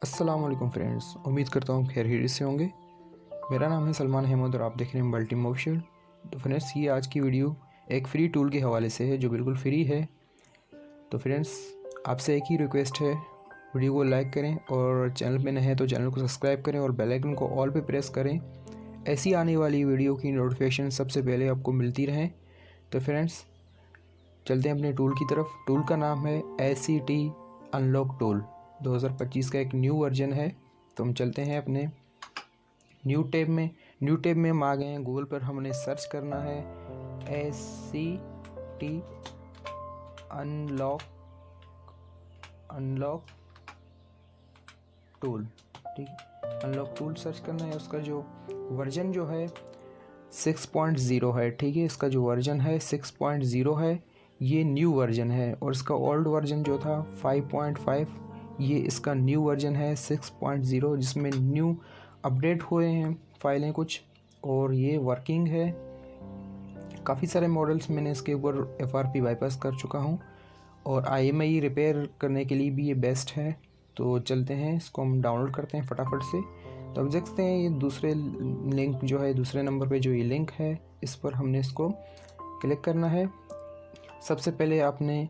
अस्सलाम वालेकुम फ्रेंड्स, उम्मीद करता हूँ खैर खैरियत से होंगे। मेरा नाम है सलमान अहमद और आप देख रहे हैं मल्टी मोशन। तो फ्रेंड्स, ये आज की वीडियो एक फ्री टूल के हवाले से है जो बिल्कुल फ्री है। तो फ्रेंड्स, आपसे एक ही रिक्वेस्ट है, वीडियो को लाइक करें और चैनल पे नए हैं तो चैनल को सब्सक्राइब करें और बेल आइकन को ऑल पे प्रेस करें। ऐसी आने वाली वीडियो की नोटिफिकेशन सबसे पहले आपको मिलती रहें। तो फ्रेंड्स, चलते हैं अपने टूल की तरफ। टूल का नाम है ACT अनलॉक टूल। 2025 का एक न्यू वर्जन है। तो हम चलते हैं अपने न्यू टैब में हम आ गए हैं। गूगल पर हमने सर्च करना है ACT अनलॉक टूल। ठीक है, अनलॉक टूल सर्च करना है। उसका जो वर्जन जो है 6.0 है। ठीक है, इसका जो वर्जन है 6.0 है। ये न्यू वर्जन है और इसका ओल्ड वर्जन जो था 5.5, ये इसका न्यू वर्जन है 6.0, जिसमें न्यू अपडेट हुए हैं फाइलें कुछ, और ये वर्किंग है। काफ़ी सारे मॉडल्स मैंने इसके ऊपर FRP बाईपास कर चुका हूँ और IMEI रिपेयर करने के लिए भी ये बेस्ट है। तो चलते हैं, इसको हम डाउनलोड करते हैं फटाफट से। तो अब देखते हैं ये दूसरे लिंक जो है, दूसरे नंबर पे जो ये लिंक है, इस पर हमने इसको क्लिक करना है। सबसे पहले आपने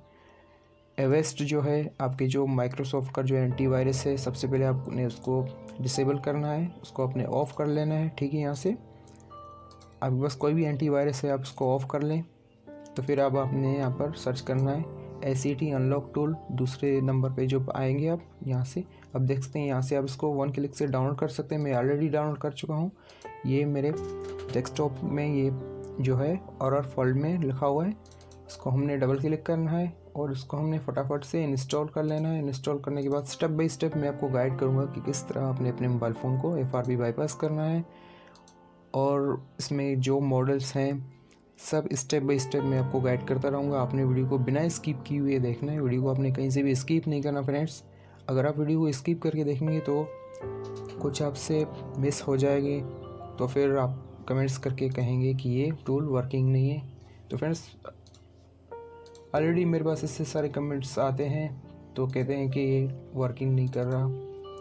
एवेस्ट जो है, आपके जो माइक्रोसॉफ्ट का जो एंटीवायरस है, सबसे पहले आपने उसको डिसेबल करना है, उसको अपने ऑफ़ कर लेना है। ठीक है, यहाँ से आपके पास कोई भी एंटीवायरस है आप उसको ऑफ़ कर लें। तो फिर अब आपने यहाँ पर सर्च करना है ACT अनलॉक टूल। दूसरे नंबर पे जो आएंगे आप यहाँ से, अब देख सकते हैं यहाँ से आप इसको 1 क्लिक से डाउनलोड कर सकते हैं। मैं ऑलरेडी डाउनलोड कर चुका हूँ। ये मेरे डेस्कटॉप में ये जो है और फोल्ड में लिखा हुआ है। इसको हमने डबल क्लिक करना है और इसको हमने फटाफट से इंस्टॉल कर लेना है। इंस्टॉल करने के बाद स्टेप बाय स्टेप मैं आपको गाइड करूँगा कि किस तरह आपने अपने मोबाइल फ़ोन को FRP बाईपास करना है, और इसमें जो मॉडल्स हैं सब स्टेप बाय स्टेप मैं आपको गाइड करता रहूँगा। आपने वीडियो को बिना स्किप किए हुए देखना है। वीडियो को आपने कहीं से भी स्किप नहीं करना फ्रेंड्स। अगर आप वीडियो को स्किप करके देखेंगे तो कुछ आपसे मिस हो जाएगी, तो फिर आप कमेंट्स करके कहेंगे कि ये टूल वर्किंग नहीं है। तो फ्रेंड्स, ऑलरेडी मेरे पास इससे सारे कमेंट्स आते हैं, तो कहते हैं कि ये वर्किंग नहीं कर रहा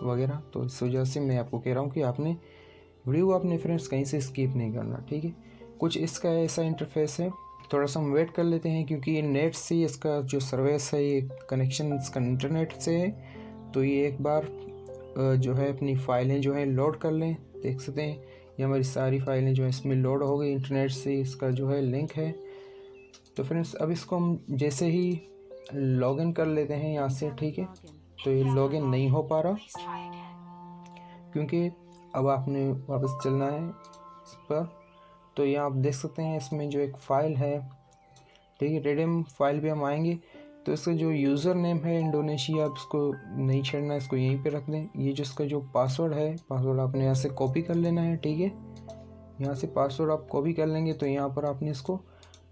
वगैरह। तो इस वजह से मैं आपको कह रहा हूँ कि आपने वीडियो को अपने फ्रेंड्स कहीं से स्किप नहीं करना। ठीक है, कुछ इसका ऐसा इंटरफेस है। थोड़ा सा हम वेट कर लेते हैं क्योंकि ये नेट से इसका जो सर्विस है, ये कनेक्शन इसका इंटरनेट से है। तो ये एक बार जो है अपनी फ़ाइलें जो है लोड कर लें। देख सकते हैं ये हमारी सारी फाइलें जो है इसमें लोड हो गई। इंटरनेट से इसका जो है लिंक है। तो फ्रेंड्स, अब इसको हम जैसे ही लॉगिन कर लेते हैं यहाँ से। ठीक है, तो ये लॉगिन नहीं हो पा रहा क्योंकि अब आपने वापस चलना है इस पर। तो यहाँ आप देख सकते हैं इसमें जो एक फ़ाइल है, ठीक है, रेडम फाइल पे हम आएंगे। तो इसका जो यूज़र नेम है इंडोनेशिया, आप इसको नहीं छेड़ना, इसको यहीं पे रख दें। ये जो इसका जो पासवर्ड है, पासवर्ड आपने यहाँ से कॉपी कर लेना है। ठीक है, यहाँ से पासवर्ड आप कॉपी कर लेंगे तो यहाँ पर आपने इसको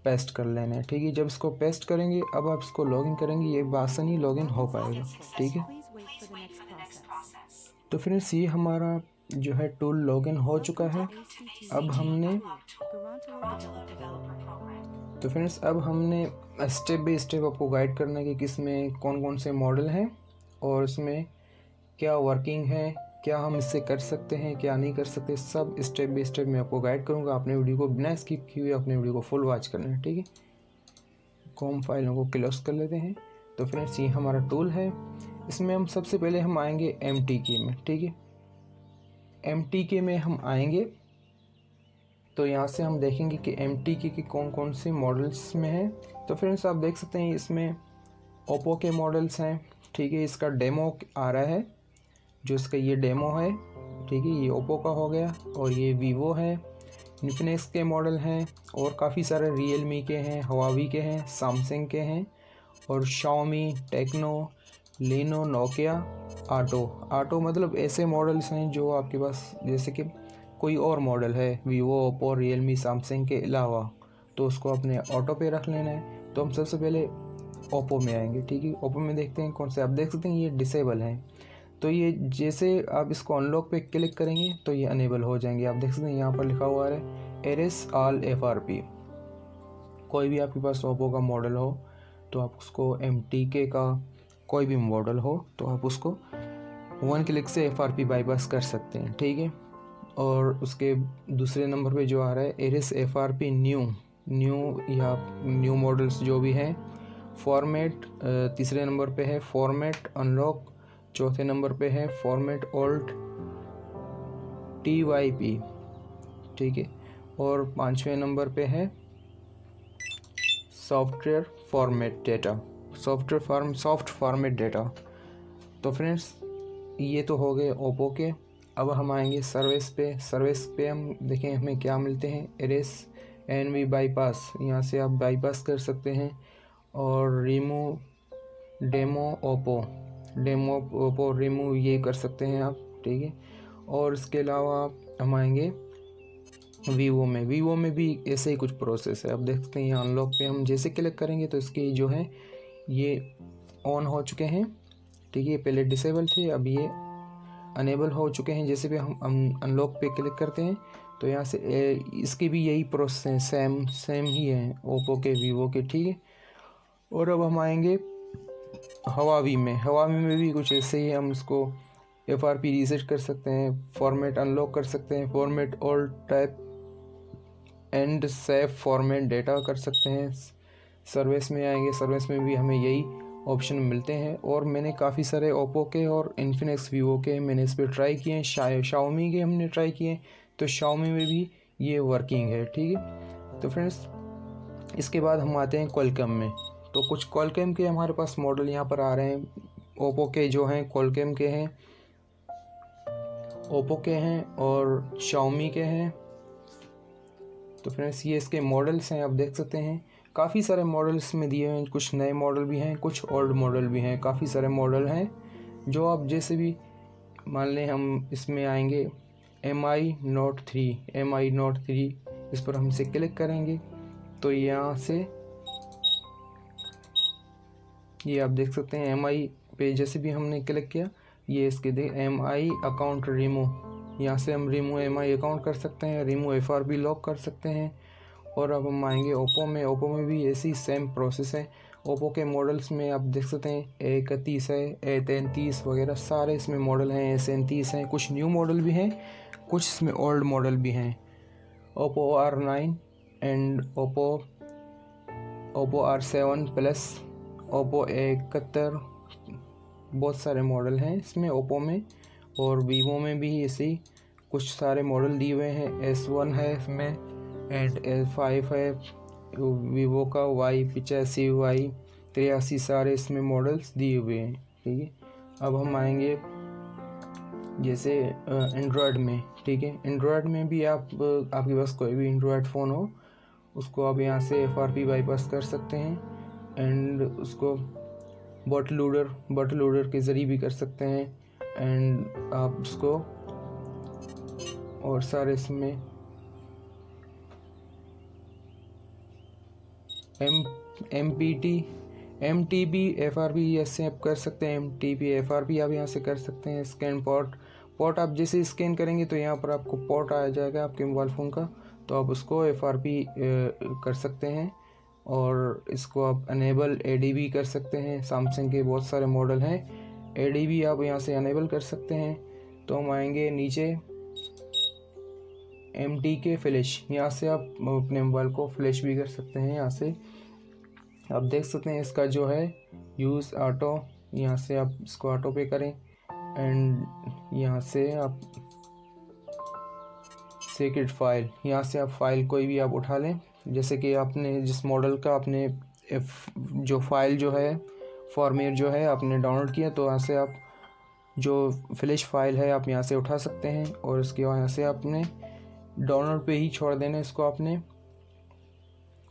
पेस्ट कर लेना है। ठीक है, जब इसको पेस्ट करेंगे अब आप इसको लॉगिन करेंगे, ये बासानी लॉगिन हो पाएगा। ठीक है, तो फ्रेंड्स ये हमारा जो है टूल लॉगिन हो चुका है। अब हमने स्टेप बाय स्टेप आपको गाइड करना है कि किस में कौन कौन से मॉडल हैं और इसमें क्या वर्किंग है, क्या हम इससे कर सकते हैं, क्या नहीं कर सकते। सब स्टेप बाय स्टेप मैं आपको गाइड करूँगा। आपने वीडियो को बिना स्किप किए हुए अपने वीडियो को फुल वॉच करना है। ठीक है, कॉम फाइलों को क्लोज कर लेते हैं। तो फ्रेंड्स, ये हमारा टूल है। इसमें हम सबसे पहले हम आएंगे MTK में। ठीक है, MTK में हम आएंगे तो यहाँ से हम देखेंगे कि MTK के कौन कौन से मॉडल्स में हैं। तो फ्रेंड्स, आप देख सकते हैं इसमें ओप्पो के मॉडल्स हैं। ठीक है, इसका डेमो आ रहा है, जो इसका ये डेमो है। ठीक है, ये ओप्पो का हो गया और ये वीवो है। इन्फिनिक्स के मॉडल हैं और काफ़ी सारे रियलमी के हैं, हवावी के हैं, सैमसंग के हैं और शाओमी, टेक्नो, लेनो, नोकिया, आटो मतलब ऐसे मॉडल्स हैं जो आपके पास, जैसे कि कोई और मॉडल है वीवो, ओप्पो, रियलमी, सैमसंग के अलावा, तो उसको अपने ऑटो पे रख लेना है। तो हम सबसे पहले ओप्पो में आएंगे। ठीक है, ओप्पो में देखते हैं कौन से। आप देख सकते हैं ये डिसेबल हैं। तो ये जैसे आप इसको अनलॉक पे क्लिक करेंगे तो ये अनेबल हो जाएंगे। आप देख सकते हैं यहाँ पर लिखा हुआ है एरेस ऑल FRP। कोई भी आपके पास ओप्पो का मॉडल हो तो आप उसको, MTK का कोई भी मॉडल हो तो आप उसको 1 क्लिक से FRP बाईपास कर सकते हैं, ठीक है। और उसके दूसरे नंबर पे जो आ रहा है एरिस FRP न्यू या न्यू मॉडल्स जो भी हैं। फॉर्मेट तीसरे नंबर पे है फॉर्मेट अनलॉक, चौथे नंबर पे है फॉर्मेट ऑल्ट TYP, ठीक है। और 5वें नंबर पे है सॉफ्ट फॉर्मेट डेटा। तो फ्रेंड्स ये तो हो गए ओप्पो के। अब हम आएंगे सर्विस पे हम देखें हमें क्या मिलते हैं। एरेस NV बाईपास, यहाँ से आप बाईपास कर सकते हैं। और डेमो ओप्पो रिमूव ये कर सकते हैं आप, ठीक है। और इसके अलावा हम आएंगे वीवो में भी ऐसे ही कुछ प्रोसेस है। अब देखते हैं यहाँ अनलॉक पे हम जैसे क्लिक करेंगे तो इसके जो है ये ऑन हो चुके हैं, ठीक है। पहले डिसेबल थे, अब ये अनेबल हो चुके हैं। जैसे भी हम अनलॉक पे क्लिक करते हैं तो यहाँ से इसके भी यही प्रोसेस सेम ही है ओप्पो के वीवो के, ठीक है। और अब हम आएंगे हवावी में भी कुछ ऐसे ही हम इसको FRP रीसेट कर सकते हैं, फॉर्मेट अनलॉक कर सकते हैं, format all type and save format data कर सकते हैं। सर्विस में आएंगे, सर्विस में भी हमें यही ऑप्शन मिलते हैं। और मैंने काफ़ी सारे ओप्पो के और इन्फिनिक्स वीवो के मैंने इस पर ट्राई किए हैं, शाओमी के हमने ट्राई किए, तो शाओमी में भी ये वर्किंग है, ठीक है। तो फ्रेंड्स इसके बाद हम आते हैं क्वालकॉम में। तो कुछ क्वालकॉम के हमारे पास मॉडल यहाँ पर आ रहे हैं। ओप्पो के जो हैं क्वालकॉम के हैं, ओप्पो के हैं और शाओमी के हैं। तो फ्रेंड्स ये इसके मॉडल्स हैं, आप देख सकते हैं काफ़ी सारे मॉडल्स में दिए हैं। कुछ नए मॉडल भी हैं, कुछ ओल्ड मॉडल भी हैं, काफ़ी सारे मॉडल हैं जो आप जैसे भी मान लें। हम इसमें आएंगे MI Note 3, इस पर हमसे क्लिक करेंगे तो यहाँ से ये आप देख सकते हैं MI पे जैसे भी हमने क्लिक किया ये इसके MI अकाउंट रिमूव, यहाँ से हम रिमूव MI अकाउंट कर सकते हैं, रिमूव FRP लॉक कर सकते हैं। और अब हम आएंगे ओप्पो में भी ऐसी सेम प्रोसेस है। ओप्पो के मॉडल्स में आप देख सकते हैं A31 है, A33 वगैरह सारे इसमें मॉडल हैं, A37 हैं, कुछ न्यू मॉडल भी हैं, कुछ इसमें ओल्ड मॉडल भी हैं। Oppo R9 and Oppo R7 plus, Oppo A71, बहुत सारे मॉडल हैं इसमें ओप्पो में। और वीवो में भी ऐसे कुछ सारे मॉडल दिए हुए हैं। S1 है इसमें एंड S5 है वीवो का, Y85 Y83 सारे इसमें मॉडल्स दिए हुए हैं, ठीक है। अब हम आएंगे जैसे एंड्रॉयड में, ठीक है। एंड्रॉयड में भी आपके पास कोई भी एंड्रॉयड फ़ोन हो उसको आप यहाँ से FRP बाईपास कर सकते हैं एंड उसको बॉटल लोडर के ज़रिए भी कर सकते हैं। एंड आप उसको और सारे इसमें MTP FRP ऐसे आप कर सकते हैं। MTP FRP आप यहाँ से कर सकते हैं। स्कैन पोर्ट आप जैसे स्कैन करेंगे तो यहाँ पर आपको पोर्ट आ जाएगा आपके मोबाइल फ़ोन का, तो आप उसको FRP कर सकते हैं। और इसको आप अनेबल ADB कर सकते हैं। सैमसंग के बहुत सारे मॉडल हैं, ADB आप यहाँ से अनेबल कर सकते हैं। तो हम आएंगे नीचे MTK फ्लैश, यहाँ से आप अपने मोबाइल को फ्लैश भी कर सकते हैं। यहाँ से आप देख सकते हैं इसका जो है यूज़ ऑटो, यहाँ से आप इसको ऑटो पे करें एंड यहाँ से आप सीक्रेट फाइल, यहाँ से आप फाइल कोई भी आप उठा लें। जैसे कि आपने जिस मॉडल का आपने जो फाइल जो है फॉर्मेट जो है आपने डाउनलोड किया, तो यहाँ से आप जो फ्लैश फाइल है आप यहाँ से उठा सकते हैं। और इसके बाद यहाँ से आपने डाउनलोड पे ही छोड़ देना इसको। आपने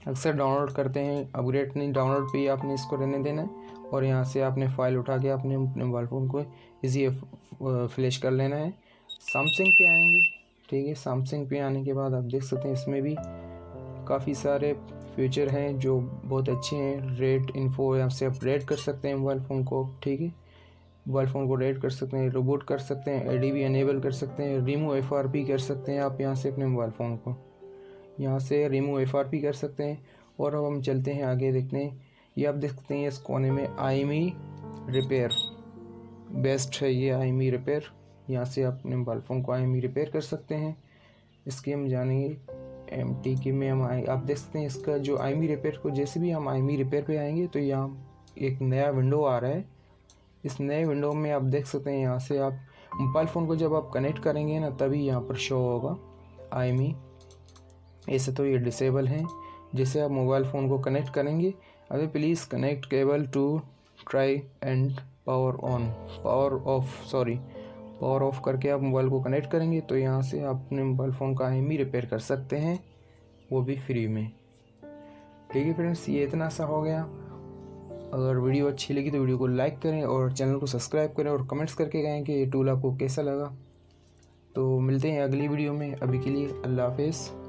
अक्सर डाउनलोड करते हैं, अपग्रेड नहीं, डाउनलोड पे ही आपने इसको रहने देना है। और यहाँ से आपने फ़ाइल उठा के अपने मोबाइल फ़ोन को इजी फ्लैश कर लेना है। सैमसंग पे आएंगे, ठीक है। सैमसंग पे आने के बाद आप देख सकते हैं इसमें भी काफ़ी सारे फीचर हैं जो बहुत अच्छे हैं। रेट इन्फो, यहाँ से आप रेट कर सकते हैं मोबाइल फ़ोन को, ठीक है। मोबाइल फ़ोन को रेट कर सकते हैं, रिबूट कर सकते हैं, ADB अनेबल कर सकते हैं, रिमूव FRP कर सकते हैं आप यहाँ से अपने मोबाइल फ़ोन को यहाँ से रिमूव FRP कर सकते हैं। और अब हम चलते हैं आगे देखते हैं। ये आप देख सकते हैं इस कोने में IMEI बेस्ट है ये IMEI रिपेयर। यहाँ से आप अपने मोबाइल फ़ोन को IMEI रिपेयर कर सकते हैं। इसकी हम जानेंगे MTK में हम आप देख सकते हैं इसका जो IMEI रिपेयर को, जैसे भी हम IMEI रिपेयर पे आएंगे तो यहाँ एक नया विंडो आ रहा है। इस नए विंडो में आप देख सकते हैं यहाँ से आप मोबाइल फ़ोन को जब आप कनेक्ट करेंगे ना तभी यहाँ पर शो होगा IMEI। ऐसे तो ये डिसेबल है। जैसे आप मोबाइल फ़ोन को कनेक्ट करेंगे, अभी please connect cable to try and power off करके आप मोबाइल को कनेक्ट करेंगे तो यहाँ से आप अपने मोबाइल फ़ोन का IMEI रिपेयर कर सकते हैं, वो भी फ्री में। ठीक है फ्रेंड्स, ये इतना सा हो गया। अगर वीडियो अच्छी लगी तो वीडियो को लाइक करें और चैनल को सब्सक्राइब करें और कमेंट्स करके कहें कि ये टूल आपको कैसा लगा। तो मिलते हैं अगली वीडियो में, अभी के लिए अल्लाह हाफिज़।